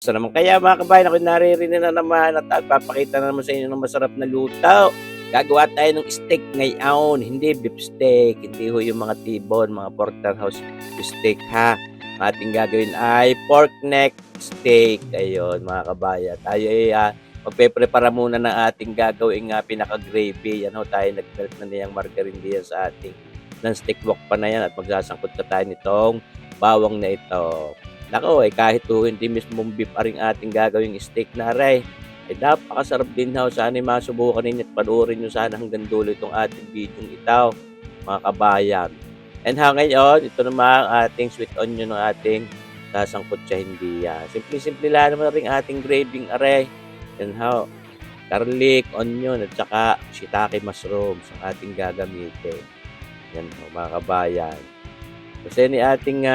So naman kaya mga kabayan, ako'y naririnig na naman at papakita na naman sa inyo ng masarap na luto. Gagawa tayo ng steak ngayon, hindi beef steak, hindi ho yung mga tibon, mga porterhouse steak ha. Ang ating gagawin ay pork neck steak. Ayun mga kabayan, tayo ay magpe-prepara muna ng ating gagawing pinaka-gravy. Yan ho, tayo nag-melt na niyang margarine diyan sa ating non-stick wok pa na yan at magsasangkot na tayo nitong bawang na ito. Nako, kahit po hindi mismong beef aring ating gagawing steak na aray, ay napakasarap din ho. Sana masubukan ninyo at panoorin nyo sana hanggang dulo itong ating video ito, mga kabayan. And ngayon, ito naman ang ating sweet onion ng ating sasangkot sa hindi yan. Simple-simple lang naman rin ating graving aray. Yan ho, garlic, onion, at saka shiitake mushrooms ang ating gagamitin. Yan ho, mga kabayan. Kasi ni ating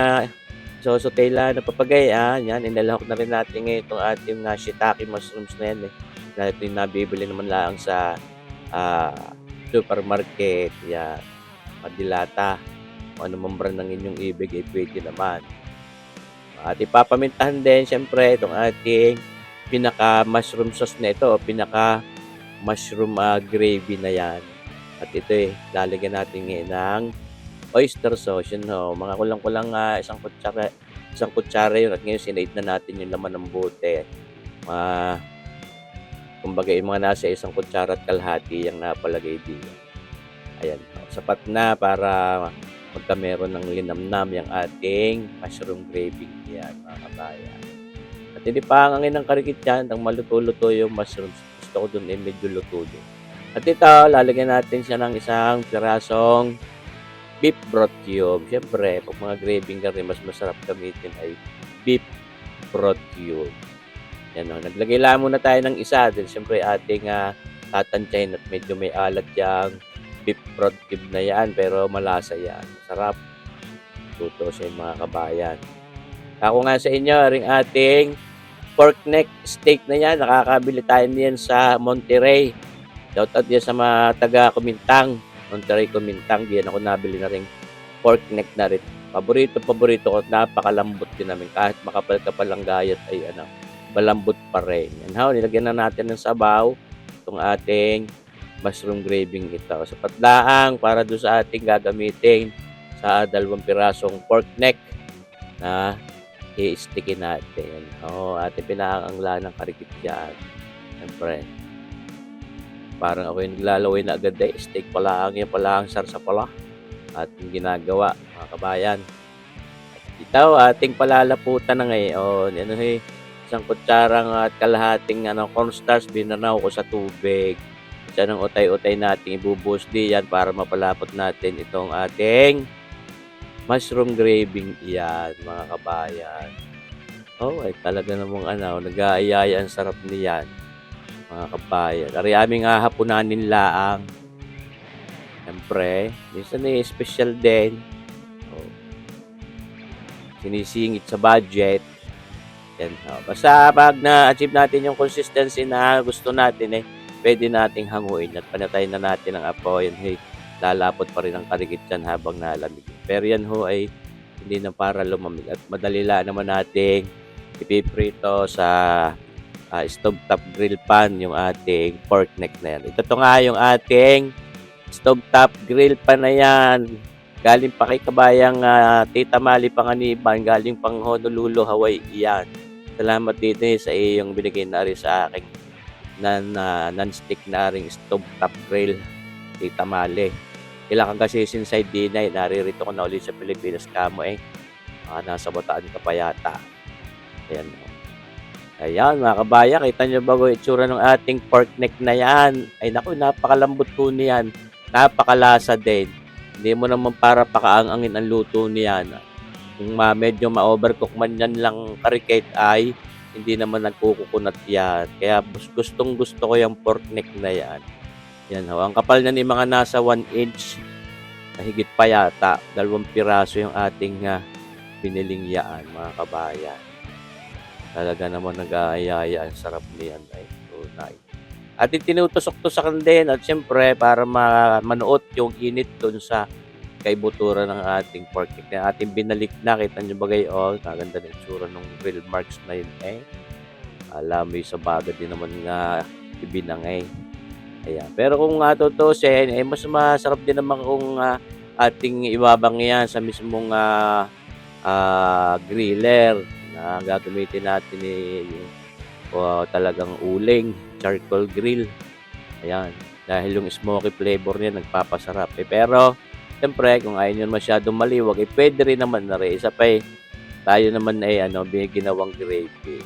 sosotela na papagay, yan, inalahok na rin natin ngayon itong ating shiitake mushrooms na yan na ito yung nabibili naman lang sa supermarket, yan, madilata, kung ano man brand ng inyong ibig, ay pwede naman. At ipapamintahan din, syempre, itong ating pinaka-mushroom sauce na ito, pinaka-mushroom gravy na yan. At ito lalagyan natin ngayon ng oyster sauce, yun ho. Mga kulang-kulang isang kutsara yun. At ngayon sinade na natin yung laman ng bote. Kumbaga yung mga nasa isang kutsara at kalahati yung napalagay dito. Ayan ho. Sapat na para magka meron ng linamnam yung ating mushroom gravy. Yan mga kabayan. At hindi pa hangangin ng karikit yan. Ang maluto-luto yung mushrooms. Gusto ko dun medyo luto. At ito, lalagyan natin siya ng isang pirasong beef broth cube. Siyempre, pag mga graving ka rin, mas masarap gamitin ay beef broth cube. Yan o. Naglagay lang muna tayo ng isa. Then, siyempre, ating tatansyahin at medyo may alat yung beef broth cube na yan. Pero malasa yan. Sarap. Tuto sa mga kabayan. Ako nga sa inyo, ring ating pork neck steak na yan. Nakakabili tayo niyan sa Monterrey. Shoutout yan sa mga taga-Kumintang. Monterrey Kumintang, diyan ako nabili na rin pork neck na rin. Paborito ko, napakalambot din namin. Kahit makapal-kapal ang gayat ay malambot pa rin. Yan ha, nilagyan na natin ng sabaw itong ating mushroom gravy ito. Sapat laang para doon sa ating gagamitin sa 2 pirasong pork neck na i-stickin natin. Ating pinaangla ng karikit dyan. Siyempre, parang ako yung naglalaway na agad steak pala ang yan pala ang sarsa pala at yung ginagawa mga kabayan. At ito ating palalaputan na ngayon. Isang kutsarang at kalahating cornstarch binanaw ko sa tubig. At ng utay-utay natin ibubuhos diyan para mapalapot natin itong ating mushroom gravy yan mga kabayan. Ay talaga namang nag-aayaya ang sarap niyan. Mga kabayan, ari aming hapunanin laang. Siyempre, minsan special din. Sinisingit sa budget. Yan, basta pag na-achieve natin yung consistency na gusto natin pwede nating hanguin at panatayin na natin ang apoy. Lalapot pa rin ang karikit dyan habang nalamig. Pero yan ho ay hindi na para lumamig at madali lang naman nating ipiprito sa stovetop grill pan yung ating pork neck na yan. Ito nga yung ating stovetop grill pan na yan. Galing pa kay kabayang Tita Mali Panganiban, galing pang Honolulu, Hawaii yan. Salamat dito sa iyong binigay na rin sa akin non-stick na ring stovetop grill, Tita Mali. Ilang kasi inside din naririto ko na ulit sa Pilipinas kamo nasa Bataan ka pa yata. Ayan mga kabayan, kita nyo ba yung itsura ng ating pork neck na yan? Ay naku, napakalambot po niyan. Napakalasa din. Hindi mo naman para pakaangangin ang luto niyan. Kung medyo ma-overcook man yan lang karikate ay hindi naman nagkukunat yan. Kaya gustong gusto ko yung pork neck na yan. Yan ho. Ang kapal na ni mga nasa 1 inch. Higit pa yata. 2 piraso yung ating biniling yaan mga kabayan. Talaga naman nag-aayaya. Ang sarap niyan ay tunay. At itinutusok-tusakan din. At siyempre, para manuot yung init dun sa kaibutura ng ating pork neck. Na ating binalik na. Kita nyo ba kayo? Kaganda ng itsura ng grill marks na yun Alam mo sa baga din naman nga ibinangay. Ayan. Pero kung tutuusin, mas masarap din naman kung ating ibabang yan sa mismong griller na gagamitin natin talagang uling, charcoal grill. Ayan. Dahil yung smoky flavor niya nagpapasarap. Pero siyempre kung ayaw nyo masyadong maliwag, pwede rin naman na rin. Isa pa tayo naman may ginawang gravy.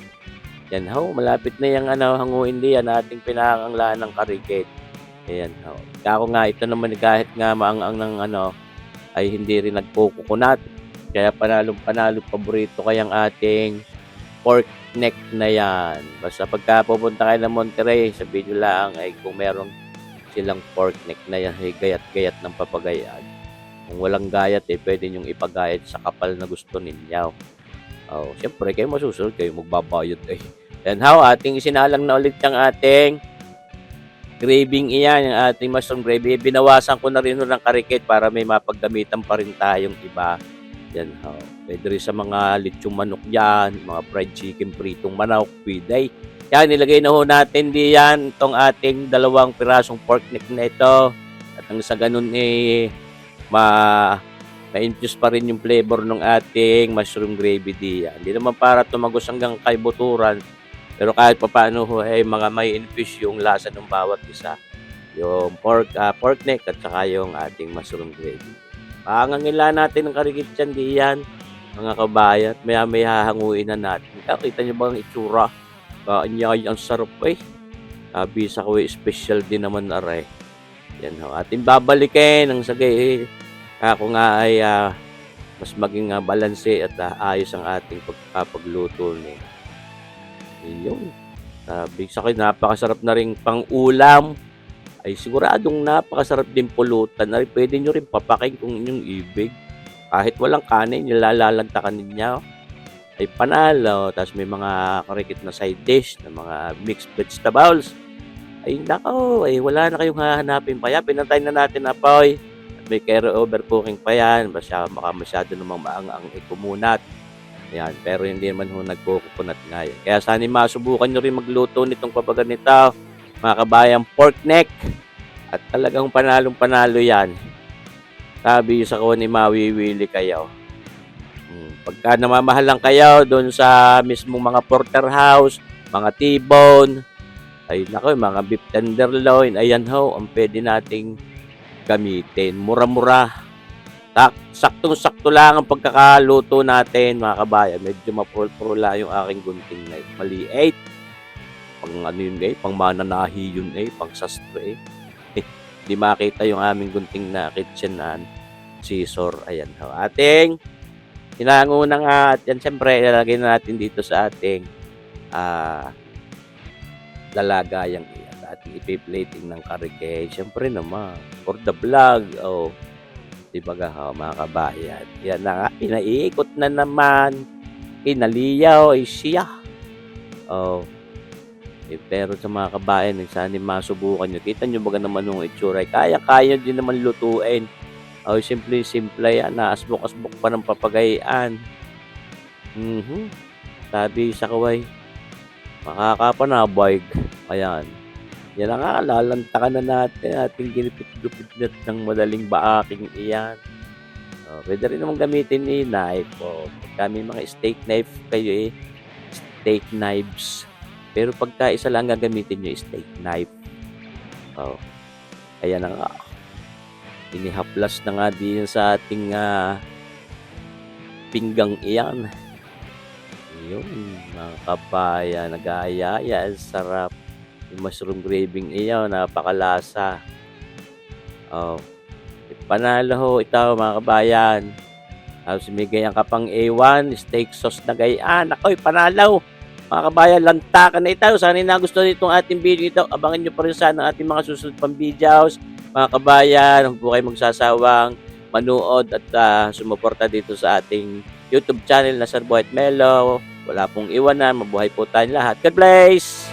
Yan malapit na yung hanguin diyan ating pinakanglaan ng karikit. Ayan Ako nga ito naman kahit nga maang-ang ng ay hindi rin nagkukunat. Kaya panalong paborito kayang ating pork neck na yan. Basta pagka pupunta kayo ng Monterrey, sabihin nyo lang ay kung meron silang pork neck na yan, ay gayat-gayat ng papagayan. Kung walang gayat, pwede nyong ipagayat sa kapal na gusto ninyo. Siyempre, kayo masusunod, kayo magbabayad Yan ating isinalang na ulit yung ating graving iyan, yung ating mushroom gravy. Binawasan ko na rin ng karikit para may mapaggamitan pa rin tayong iba. Yan pwede rin sa mga lechong manok yan, mga fried chicken, pritong manok, pwede. Yan, nilagay na natin diyan itong ating 2 pirasong pork neck na ito. At ang sa ganun ma-infuse pa rin yung flavor ng ating mushroom gravy diyan. Hindi naman para tumagos hanggang kay buturan, pero kahit papaano may infuse yung lasa ng bawat isa. Yung pork neck at saka yung ating mushroom gravy. Pangangila natin ng karikit dyan diyan, mga kabayan. May hahanguin na natin. Kita nyo ba ang itsura? Kaanyay ang sarap Sabi sa ko special din naman aray. Yan ating babalikin ang sagay ako nga ay mas maging balanse at ayos ang ating pagluto ni. Yun. Sabi sa akin, napakasarap na rin pang ulam. Ay siguradong napakasarap din pulutan. Ay pwede nyo rin papakin kung inyong ibig. Kahit walang kanin, nilalalagtakan ninyo. Ay panalo. Tapos may mga karikit na side dish, na mga mixed vegetables. Ay nako, wala na kayong hahanapin pa yan. Pinantay na natin apoy. At may carry overcooking pa yan. Baka masyado namang maang-ang kumunat. Yan, pero hindi naman nagkukunat ngayon. Kaya sana masubukan nyo rin magluto nitong papaganito. Mga kabayang pork neck. At talagang panalong-panalo yan. Sabi sa ko mawiwili kayo. Pagka namamahalan kayo doon sa mismong mga porterhouse, mga T-bone, ay nako, mga beef tenderloin, ayan ang pwede nating gamitin. Mura-mura. Saktong-sakto lang ang pagkakaluto natin, mga kabayan. Medyo mapurula yung aking gunting na maliit. Pang pang mananahi yun pang sastre Hindi makita yung aming gunting na kitchen scissor. Ayan ating hinango na nga. At yan siyempre ilalagay na natin dito sa ating lalagayang ating ipi-plating ng karike. Siyempre naman for the vlog. Diba mga kabayan? Yan na nga, pinaiikot na naman. Pinaliyaw siya. Pero sa mga kabayan, sana masubukan nyo. Kita nyo baga naman yung itsura. Kaya-kaya din naman lutuin. Simple yan. Naasbok-asbok pa ng papagayaan. Sabi sa kaway, makakapanabag. Ayan. Yan na nga, lalantakan na natin ating ginipit-gupit ng madaling baaking iyan. Pwede rin naman gamitin knife. Pagka may mga steak knife kayo steak knives. Pero pagka isa lang gagamitin nyo steak knife. Ayan na nga. Inihaplas na nga din sa ating pinggang iyan. Yun, mga kabayan, nag-aayaya, sarap. Yung mushroom gravy iyaw, napakalasa. Panalo ito mga kabayan. Tapos may gayang kapang A1, steak sauce na gayaan. Ako'y panalo. Mga kabayan, lantakan na ito. Sana nagustuhan itong ating video ito. Abangan nyo pa rin sana ating mga susunod pang videos. Mga kabayan, huwag po kayo magsasawang manood at sumuporta dito sa ating YouTube channel na Sir Boy at Melo. Wala pong iwanan. Mabuhay po tayong lahat. God bless!